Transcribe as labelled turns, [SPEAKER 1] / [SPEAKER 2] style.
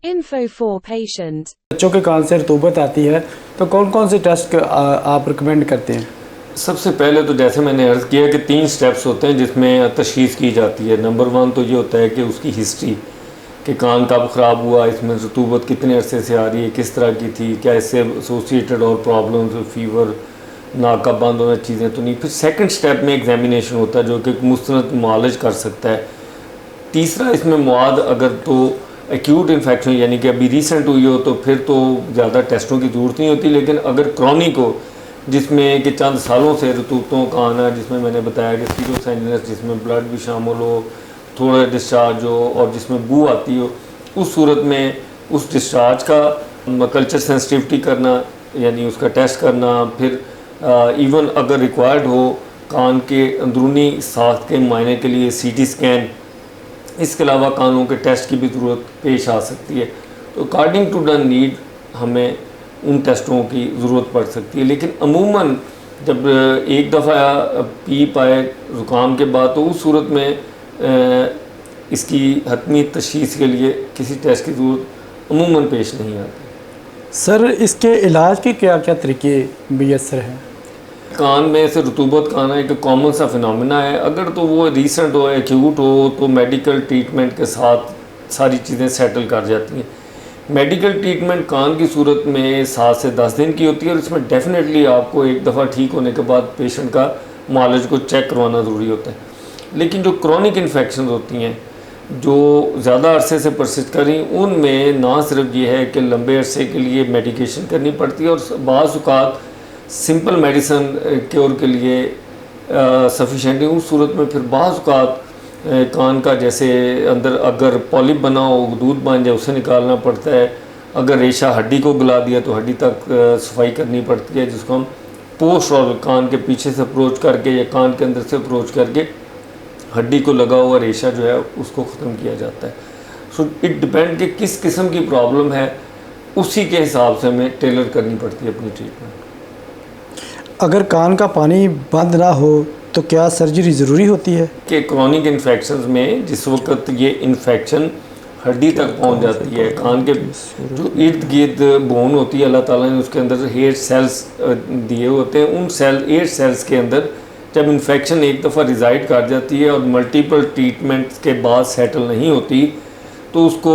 [SPEAKER 1] Info for patient.
[SPEAKER 2] बच्चों के कान से रतूबत आती है तो कौन कौन से टेस्ट आप रिकमेंड करते हैं?
[SPEAKER 3] सबसे पहले तो जैसे मैंने अर्ज़ किया कि 3 स्टेप्स होते हैं जिसमें तशख़ीस की जाती है। नंबर 1 तो ये होता है कि उसकी हिस्ट्री, कि कान कब ख़राब हुआ, इसमें रतूबत कितने अरसे से आ रही है, किस तरह की थी, क्या इससे एसोसिएटेड और प्रॉब्लम्स, फीवर, नाक का बंद होना, चीज़ें तो नहीं। फिर सेकंड स्टेप में एग्जामिनेशन होता है जो कि मुस्तनद मुआलज कर सकता है। तीसरा इसमें मवाद अगर तो एक्यूट इन्फेक्शन यानी कि अभी रिसेंट हुई हो तो फिर तो ज़्यादा टेस्टों की ज़रूरत नहीं होती, लेकिन अगर क्रॉनिक हो जिसमें कि चंद सालों से रतूबतों का आना, जिसमें मैंने बताया कि सीरोसाइनस, जिसमें ब्लड भी शामिल हो, थोड़ा डिस्चार्ज हो और जिसमें बू आती हो, उस सूरत में उस डिस्चार्ज का कल्चर सेंसिटिविटी करना यानी उसका टेस्ट करना। फिर इवन अगर रिक्वायर्ड हो कान के अंदरूनी साख्त के मुआयने के लिए सीटी स्कैन, इसके अलावा कानों के टेस्ट की भी ज़रूरत पेश आ सकती है। तो अकॉर्डिंग टू द नीड हमें उन टेस्टों की ज़रूरत पड़ सकती है। लेकिन अमूमन जब एक दफ़ा पीप आए ज़ुकाम के बाद तो उस सूरत में इसकी हतमी तशख़ीस के लिए किसी टेस्ट की ज़रूरत अमूमन पेश नहीं आती।
[SPEAKER 2] सर इसके इलाज के क्या क्या तरीके मुयस्सर हैं?
[SPEAKER 3] कान में से रतूबत का आना एक कॉमन सा फिनोमेना है। अगर तो वो रिसेंट हो, एक्यूट हो, तो मेडिकल ट्रीटमेंट के साथ सारी चीज़ें सेटल कर जाती हैं। मेडिकल ट्रीटमेंट कान की सूरत में 7 से 10 दिन की होती है और इसमें डेफिनेटली आपको एक दफ़ा ठीक होने के बाद पेशेंट का मुआलज को चेक करवाना ज़रूरी होता है। लेकिन जो क्रॉनिक इन्फेक्शन होती हैं जो ज़्यादा अरसे से परसिस्ट कर रही, उनमें ना सिर्फ ये है कि लंबे अरसे के लिए मेडिकेशन करनी पड़ती है और बाज़ औक़ात सिंपल मेडिसन क्योर के लिए सफिशेंट है। उस सूरत में फिर बाज़ औक़ात कान का जैसे अंदर अगर पॉलिप बना हो, दूध बन जाए, उसे निकालना पड़ता है। अगर रेशा हड्डी को गला दिया तो हड्डी तक सफाई करनी पड़ती है, जिसको हम पोस्ट और कान के पीछे से अप्रोच करके या कान के अंदर से अप्रोच करके हड्डी को लगा हुआ रेशा जो है उसको ख़त्म किया जाता है। सो इट डिपेंड कि किस किस्म की प्रॉब्लम है, उसी के हिसाब से हमें टेलर करनी पड़ती है अपनी ट्रीटमेंट।
[SPEAKER 2] अगर कान का पानी बंद ना हो तो क्या सर्जरी ज़रूरी होती है?
[SPEAKER 3] कि क्रॉनिक इन्फेक्शंस में जिस वक्त ये इन्फेक्शन हड्डी तक पहुंच जाती है, कान के जो इर्द गिर्द बोन होती है, अल्लाह ताला ने उसके अंदर हेयर सेल्स दिए होते हैं। उन एयर सेल्स के अंदर जब इन्फेक्शन एक दफ़ा रिजाइड कर जाती है और मल्टीपल ट्रीटमेंट्स के बाद सेटल नहीं होती तो उसको